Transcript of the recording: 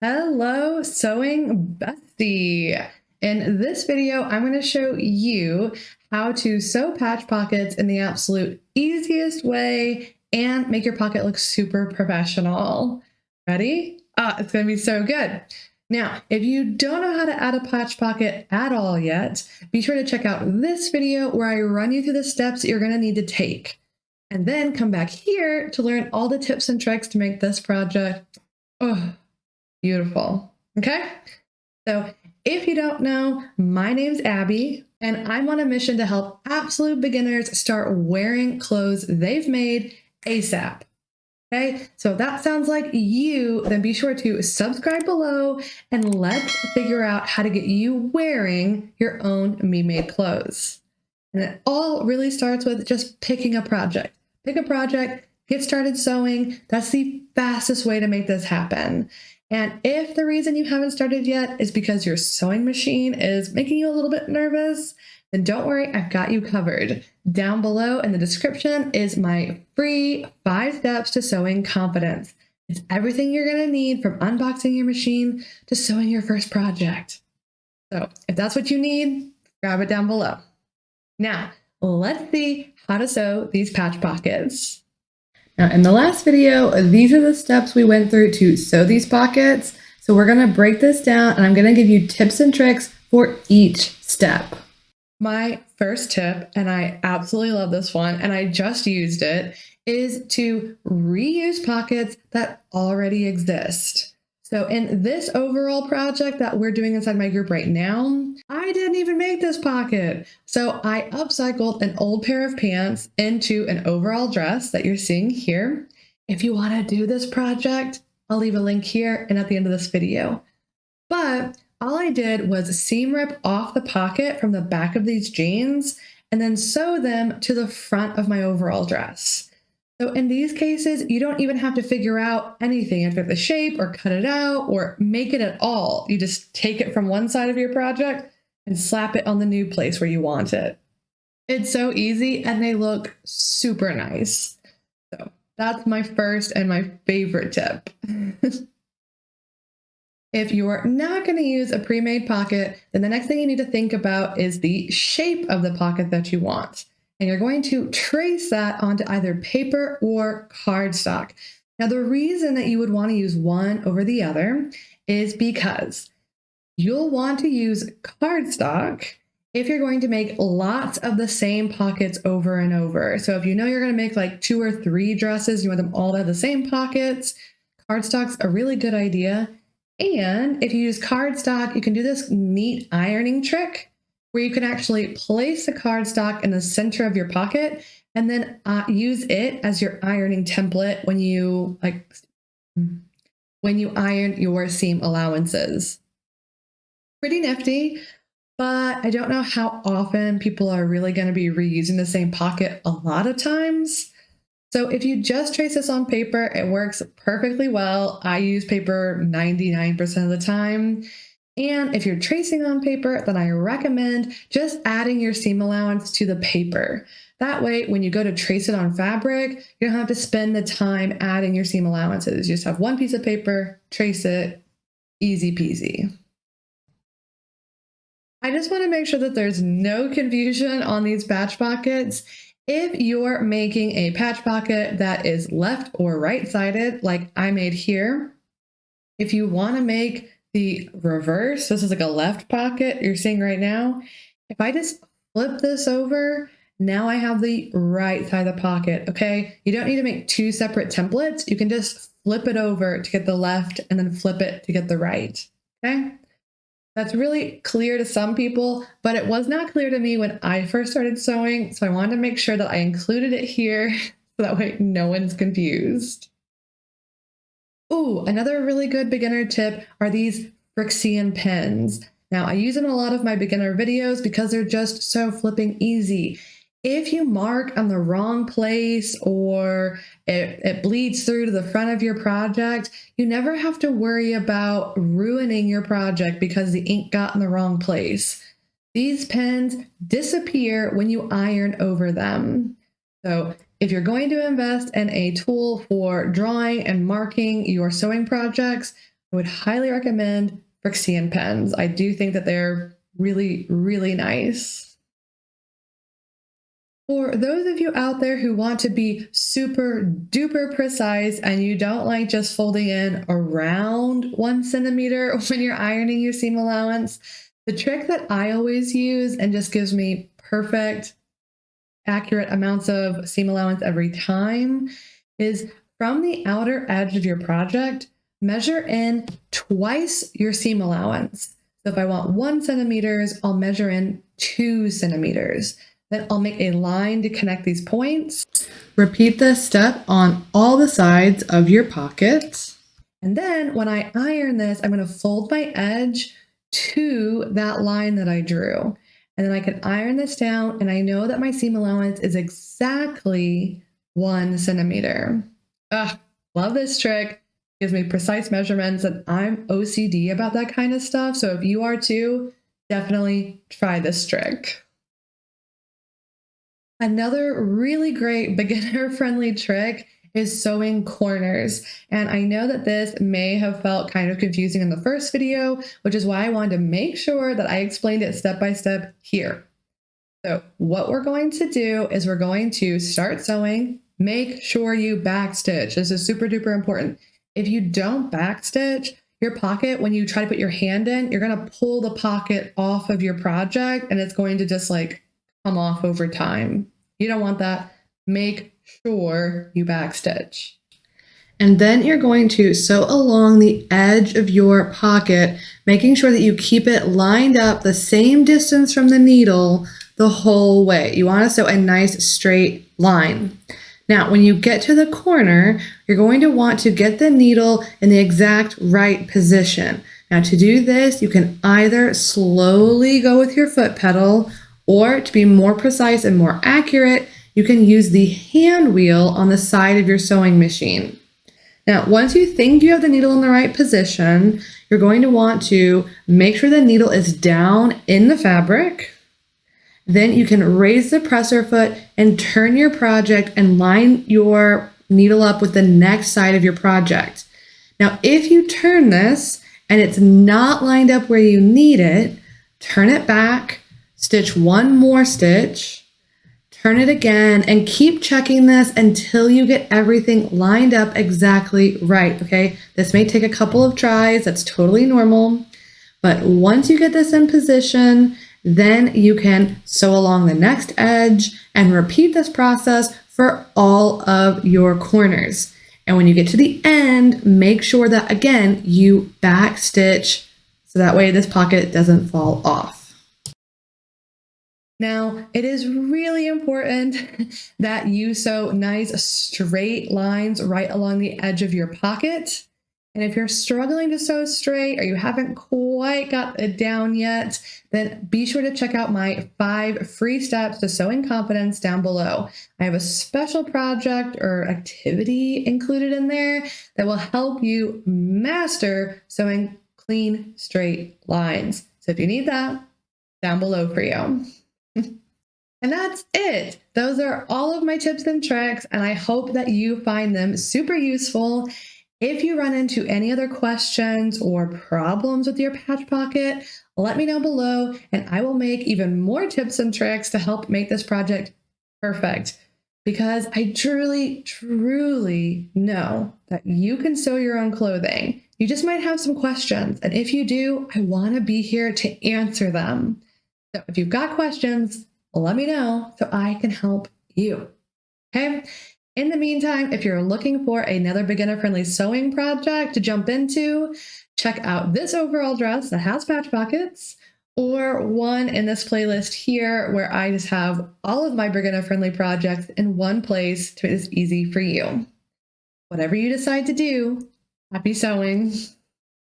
Hello, sewing bestie. In this video, I'm going to show you how to sew patch pockets in the absolute easiest way and make your pocket look super professional. Ready? It's going to be so good. Now, if you don't know how to add a patch pocket at all yet, be sure to check out this video where I run you through the steps you're going to need to take. And then come back here to learn all the tips and tricks to make this project beautiful. Okay? So if you don't know, my name's Abby, and I'm on a mission to help absolute beginners start wearing clothes they've made ASAP. Okay? So if that sounds like you, then be sure to subscribe below and let's figure out how to get you wearing your own me-made clothes. And it all really starts with just picking a project. Pick a project, get started sewing. That's the fastest way to make this happen. And if the reason you haven't started yet is because your sewing machine is making you a little bit nervous, then don't worry, I've got you covered. Down below in the description is my free 5 steps to sewing confidence. It's everything you're going to need from unboxing your machine to sewing your first project. So if that's what you need, grab it down below. Now, let's see how to sew these patch pockets. Now, in the last video, these are the steps we went through to sew these pockets. So we're going to break this down and I'm going to give you tips and tricks for each step. My first tip, and I absolutely love this one, and I just used it, is to reuse pockets that already exist. So in this overall project that we're doing inside my group right now, I didn't even make this pocket. So I upcycled an old pair of pants into an overall dress that you're seeing here. If you want to do this project, I'll leave a link here and at the end of this video. But all I did was seam rip off the pocket from the back of these jeans and then sew them to the front of my overall dress. So in these cases, you don't even have to figure out anything, after the shape or cut it out or make it at all. You just take it from one side of your project and slap it on the new place where you want it. It's so easy and they look super nice. So that's my first and my favorite tip. If you're not going to use a pre-made pocket, then the next thing you need to think about is the shape of the pocket that you want. And you're going to trace that onto either paper or cardstock. Now, the reason that you would want to use one over the other is because you'll want to use cardstock if you're going to make lots of the same pockets over and over. So if you know you're going to make like 2 or 3 dresses, you want them all to have the same pockets, cardstock's a really good idea. And if you use cardstock, you can do this neat ironing trick where you can actually place the cardstock in the center of your pocket and then use it as your ironing template when you iron your seam allowances. Pretty nifty, but I don't know how often people are really going to be reusing the same pocket a lot of times. So if you just trace this on paper, it works perfectly well. I use paper 99% of the time. And if you're tracing on paper, then I recommend just adding your seam allowance to the paper. That way, when you go to trace it on fabric, you don't have to spend the time adding your seam allowances. You just have one piece of paper, trace it, easy peasy. I just want to make sure that there's no confusion on these patch pockets. If you're making a patch pocket that is left or right-sided, like I made here, if you want to make the reverse, this is like a left pocket you're seeing right now. If I just flip this over, now I have the right side of the pocket, okay? You don't need to make 2 separate templates. You can just flip it over to get the left and then flip it to get the right, okay? That's really clear to some people, but it was not clear to me when I first started sewing, so I wanted to make sure that I included it here so that way no one's confused. Ooh, another really good beginner tip are these Frixion pens. Now, I use them in a lot of my beginner videos because they're just so flipping easy. If you mark on the wrong place or it bleeds through to the front of your project, you never have to worry about ruining your project because the ink got in the wrong place. These pens disappear when you iron over them. So if you're going to invest in a tool for drawing and marking your sewing projects, I would highly recommend Frixian pens. I do think that they're really, really nice. For those of you out there who want to be super duper precise and you don't like just folding in around 1 centimeter when you're ironing your seam allowance, the trick that I always use and just gives me perfect, accurate amounts of seam allowance every time is from the outer edge of your project, measure in twice your seam allowance. So if I want 1 centimeter, I'll measure in 2 centimeters. Then I'll make a line to connect these points. Repeat this step on all the sides of your pocket. And then when I iron this, I'm going to fold my edge to that line that I drew. And then I can iron this down, and I know that my seam allowance is exactly 1 centimeter. Ugh, love this trick. Gives me precise measurements, and I'm OCD about that kind of stuff. So if you are too, definitely try this trick. Another really great beginner-friendly trick is sewing corners. And I know that this may have felt kind of confusing in the first video, which is why I wanted to make sure that I explained it step by step here. So what we're going to do is we're going to start sewing. Make sure you backstitch. This is super duper important. If you don't backstitch your pocket, when you try to put your hand in, you're going to pull the pocket off of your project and it's going to just like come off over time. You don't want that. Make sure you backstitch. And then you're going to sew along the edge of your pocket, making sure that you keep it lined up the same distance from the needle the whole way. You want to sew a nice straight line. Now, when you get to the corner, you're going to want to get the needle in the exact right position. Now, to do this, you can either slowly go with your foot pedal, or to be more precise and more accurate, you can use the hand wheel on the side of your sewing machine. Now, once you think you have the needle in the right position, you're going to want to make sure the needle is down in the fabric. Then you can raise the presser foot and turn your project and line your needle up with the next side of your project. Now, if you turn this and it's not lined up where you need it, turn it back, stitch one more stitch, turn it again, and keep checking this until you get everything lined up exactly right, okay? This may take a couple of tries, that's totally normal, but once you get this in position, then you can sew along the next edge and repeat this process for all of your corners. And when you get to the end, make sure that, again, you backstitch so that way this pocket doesn't fall off. Now, it is really important that you sew nice straight lines right along the edge of your pocket. And if you're struggling to sew straight or you haven't quite got it down yet, then be sure to check out my 5 free steps to sewing confidence down below. I have a special project or activity included in there that will help you master sewing clean, straight lines. So if you need that, down below for you. And that's it. Those are all of my tips and tricks, and I hope that you find them super useful. If you run into any other questions or problems with your patch pocket, let me know below, and I will make even more tips and tricks to help make this project perfect. Because I truly, truly know that you can sew your own clothing. You just might have some questions, and if you do, I want to be here to answer them. So if you've got questions, let me know so I can help you. Okay? In the meantime, if you're looking for another beginner-friendly sewing project to jump into, check out this overall dress that has patch pockets, or one in this playlist here where I just have all of my beginner-friendly projects in one place to make this easy for you. Whatever you decide to do, happy sewing.